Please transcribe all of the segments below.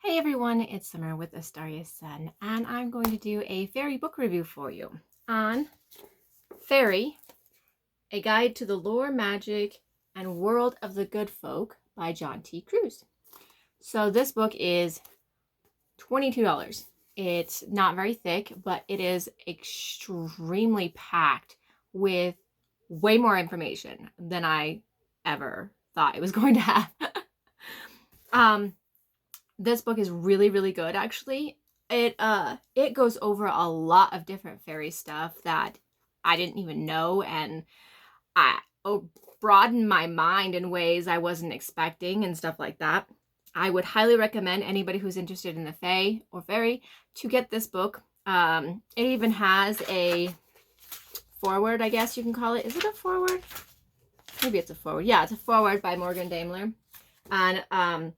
Hey everyone, it's Summer with AstariaSen, and I'm going to do a fairy book review for you on Faery, A Guide to the Lore, Magic, and World of the Good Folk by John T Kruze. So this book is $22. It's not very thick, but it is extremely packed with way more information than I ever thought it was going to have. This book is really, really good, actually. It goes over a lot of different fairy stuff that I didn't even know, and I broadened my mind in ways I wasn't expecting and stuff like that. I would highly recommend anybody who's interested in the fae or fairy to get this book. It even has a foreword, I guess you can call it. Is it a foreword? Maybe it's a foreword. Yeah, it's a foreword by Morgan Daimler. And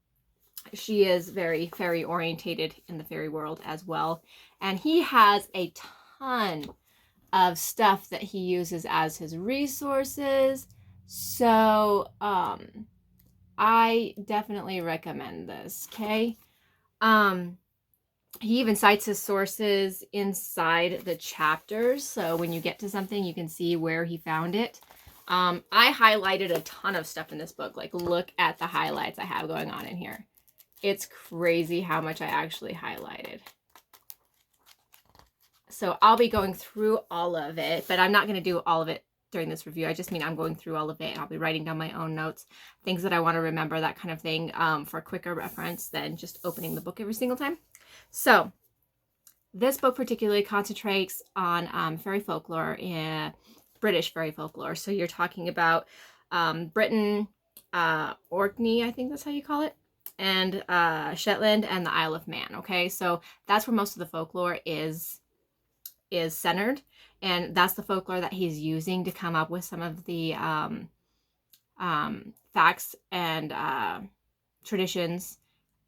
she is very fairy orientated in the fairy world as well. And he has a ton of stuff that he uses as his resources. So I definitely recommend this, okay? He even cites his sources inside the chapters. So when you get to something, you can see where he found it. I highlighted a ton of stuff in this book. Like, look at the highlights I have going on in here. It's crazy how much I actually highlighted. So I'll be going through all of it, but I'm not going to do all of it during this review. I just mean I'm going through all of it, and I'll be writing down my own notes, things that I want to remember, that kind of thing, for quicker reference than just opening the book every single time. So this book particularly concentrates on fairy folklore, British fairy folklore. So you're talking about Britain, Orkney, I think that's how you call it, and Shetland and the Isle of Man. Okay, so that's where most of the folklore is centered, and that's the folklore that he's using to come up with some of the facts and traditions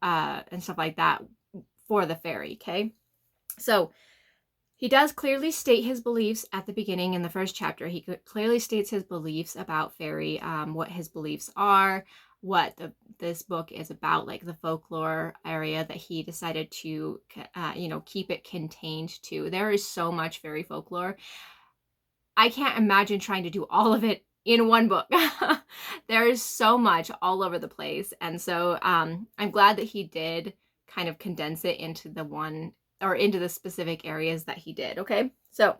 and stuff like that for the fairy. Okay, so he does clearly state his beliefs at the beginning in the first chapter. He clearly states his beliefs about fairy, what his beliefs are, what this book is about, like the folklore area that he decided to, keep it contained to. There is so much fairy folklore. I can't imagine trying to do all of it in one book. There is so much all over the place. And so I'm glad that he did kind of condense it into the one, or into the specific areas that he did. Okay, so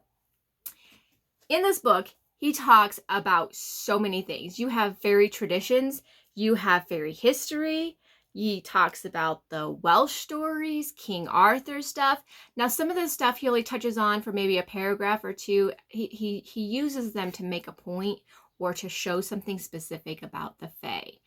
in this book, he talks about so many things. You have fairy traditions, you have fairy history. He talks about the Welsh stories, King Arthur stuff. Now, some of this stuff he only touches on for maybe a paragraph or two. He uses them to make a point or to show something specific about the fae.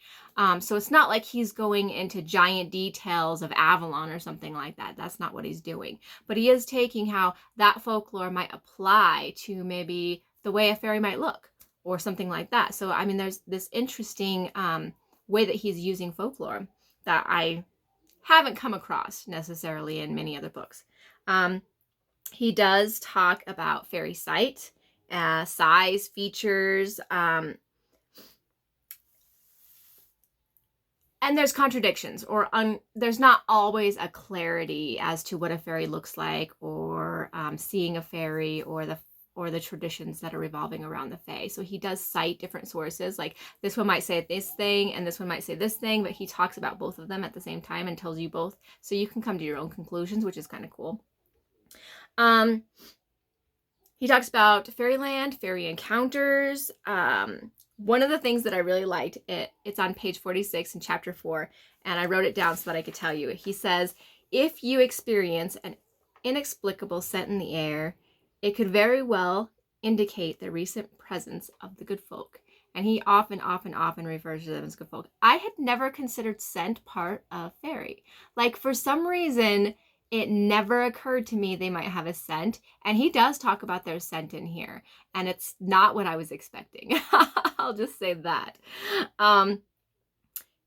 So it's not like he's going into giant details of Avalon or something like that. That's not what he's doing. But he is taking how that folklore might apply to maybe the way a fairy might look or something like that. So, I mean, there's this interesting way that he's using folklore that I haven't come across necessarily in many other books. He does talk about fairy sight, size, features, and there's contradictions, or there's not always a clarity as to what a fairy looks like, or seeing a fairy, or the traditions that are revolving around the fae. So he does cite different sources, like this one might say this thing and this one might say this thing, but he talks about both of them at the same time and tells you both, so you can come to your own conclusions, which is kind of cool. He talks about fairyland, fairy encounters. One of the things that I really liked, it's on page 46 in chapter 4, and I wrote it down so that I could tell you. He says, if you experience an inexplicable scent in the air, it could very well indicate the recent presence of the good folk. And he often refers to them as good folk. I had never considered scent part of fairy. Like, for some reason, it never occurred to me they might have a scent. And he does talk about their scent in here. And it's not what I was expecting. I'll just say that.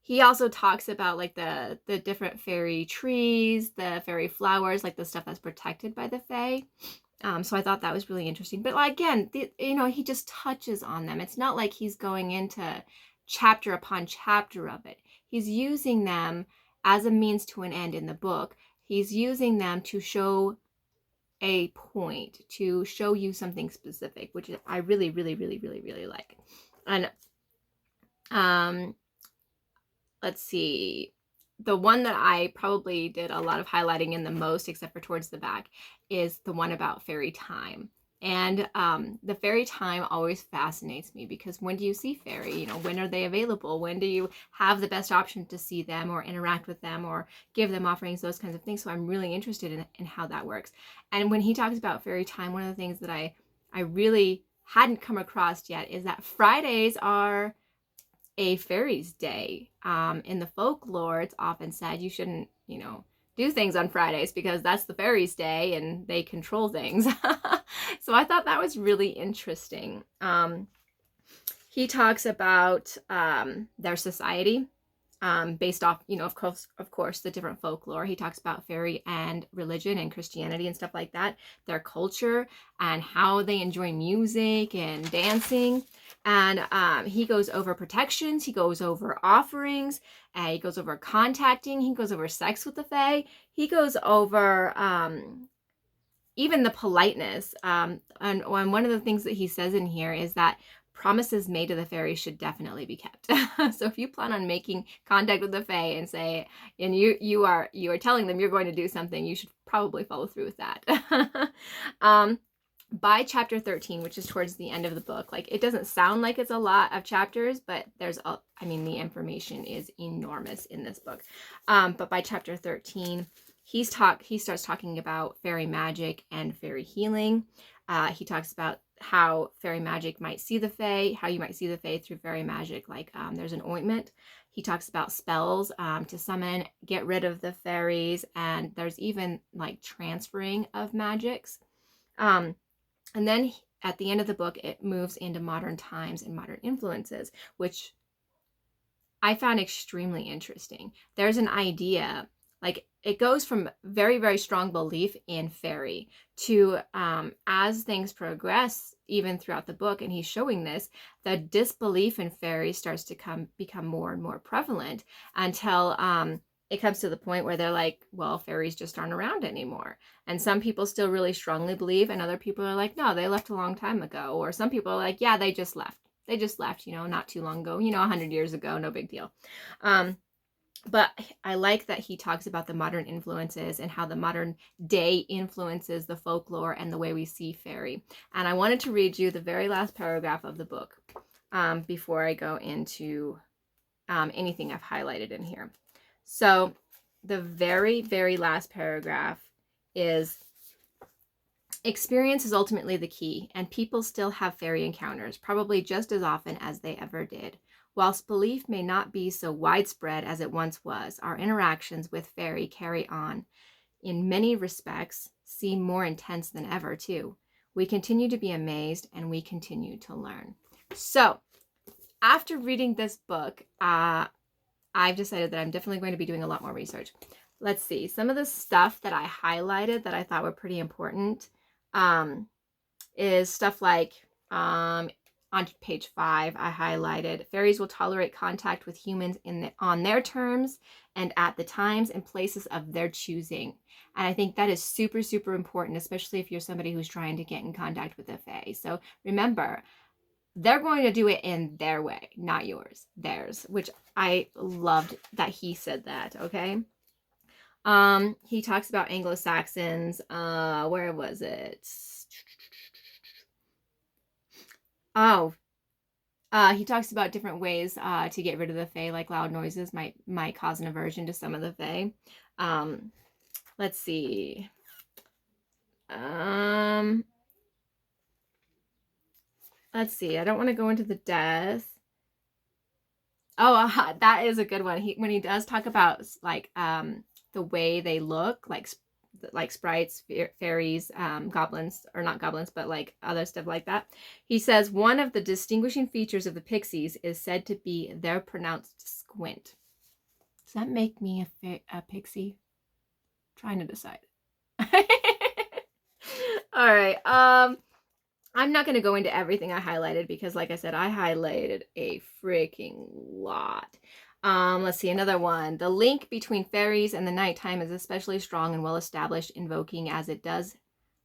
He also talks about, like, the different fairy trees, the fairy flowers, like the stuff that's protected by the fae. So I thought that was really interesting. But again, he just touches on them. It's not like he's going into chapter upon chapter of it. He's using them as a means to an end in the book. He's using them to show a point, to show you something specific, which I really, really, really, really, really like. And let's see, the one that I probably did a lot of highlighting in the most, except for towards the back, is the one about fairy time. And the fairy time always fascinates me, because when do you see fairy? You know, when are they available? When do you have the best option to see them or interact with them or give them offerings, those kinds of things. So I'm really interested in how that works. And when he talks about fairy time, one of the things that I really hadn't come across yet is that Fridays are a fairies day. In the folklore, it's often said you shouldn't, you know, do things on Fridays because that's the fairies' day and they control things. So I thought that was really interesting. He talks about their society based off, you know, of course, the different folklore. He talks about fairy and religion and Christianity and stuff like that, their culture and how they enjoy music and dancing. And he goes over protections, he goes over offerings, he goes over contacting, he goes over sex with the fae, he goes over even the politeness. And one of the things that he says in here is that promises made to the fairies should definitely be kept. So if you plan on making contact with the fae and say, and you are telling them you're going to do something, you should probably follow through with that. By chapter 13, which is towards the end of the book, like, it doesn't sound like it's a lot of chapters, but the information is enormous in this book. But by chapter 13, he starts talking about fairy magic and fairy healing. He talks about how fairy magic might see the fae, how you might see the fae through fairy magic. Like, there's an ointment. He talks about spells to summon, get rid of the fairies, and there's even like transferring of magics. And then at the end of the book, it moves into modern times and modern influences, which I found extremely interesting. There's an idea, like, it goes from very, very strong belief in fairy to, as things progress, even throughout the book, and he's showing this, the disbelief in fairy starts to become more and more prevalent until it comes to the point where they're like, well, fairies just aren't around anymore. And some people still really strongly believe, and other people are like, no, they left a long time ago. Or some people are like, yeah, they just left. They just left, you know, not too long ago, you know, 100 years ago, no big deal. But I like that he talks about the modern influences and how the modern day influences the folklore and the way we see fairy. And I wanted to read you the very last paragraph of the book before I go into anything I've highlighted in here. So the very, very last paragraph is, experience is ultimately the key, and people still have fairy encounters, probably just as often as they ever did. Whilst belief may not be so widespread as it once was, our interactions with fairy carry on. In many respects, seem more intense than ever, too. We continue to be amazed, and we continue to learn. So, after reading this book, I've decided that I'm definitely going to be doing a lot more research. Let's see. Some of the stuff that I highlighted that I thought were pretty important is stuff like, on page 5, I highlighted, fairies will tolerate contact with humans on their terms and at the times and places of their choosing. And I think that is super, super important, especially if you're somebody who's trying to get in contact with the fae. So remember, they're going to do it in their way, not yours, theirs, which I loved that he said that, okay? He talks about Anglo-Saxons. Where was it? Oh, he talks about different ways to get rid of the fae, like loud noises might cause an aversion to some of the fae. Let's see. Let's see. I don't want to go into the death. Oh, that is a good one. When he does talk about like the way they look, like sprites, fairies, goblins, or not goblins, but like other stuff like that. He says one of the distinguishing features of the pixies is said to be their pronounced squint. Does that make me a pixie? I'm trying to decide. All right. I'm not going to go into everything I highlighted because, like I said, I highlighted a freaking lot. Let's see, another one. The link between fairies and the nighttime is especially strong and well established, invoking as it does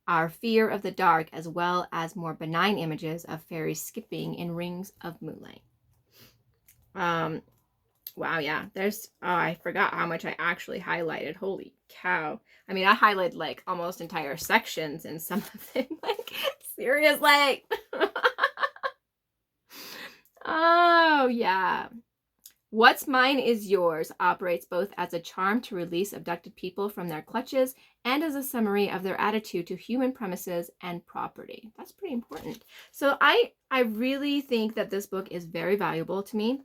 our fear of the dark, as well as more benign images of fairies skipping in rings of moonlight. Wow, yeah. There's, oh, I forgot how much I actually highlighted. Holy cow. I mean, I highlighted like almost entire sections in some of it. Like, seriously. Oh, yeah. What's mine is yours operates both as a charm to release abducted people from their clutches and as a summary of their attitude to human premises and property. That's pretty important. So I really think that this book is very valuable to me,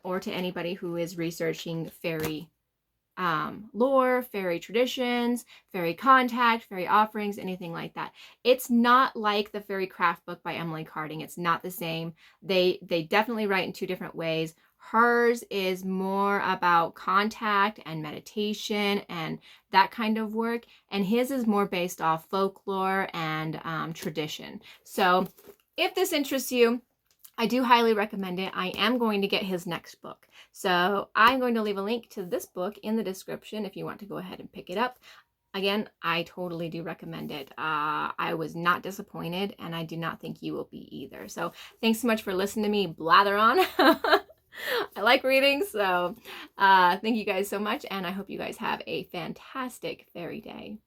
or to anybody who is researching fairy lore, fairy traditions, fairy contact, fairy offerings, anything like that. It's not like the Fairy Craft book by Emily Carding. It's not the same. They definitely write in two different ways. Hers is more about contact and meditation and that kind of work, and his is more based off folklore and tradition. So if this interests you, I do highly recommend it. I am going to get his next book. So I'm going to leave a link to this book in the description if you want to go ahead and pick it up. Again, I totally do recommend it. I was not disappointed, and I do not think you will be either. So thanks so much for listening to me blather on. I like reading, so thank you guys so much, and I hope you guys have a fantastic fairy day.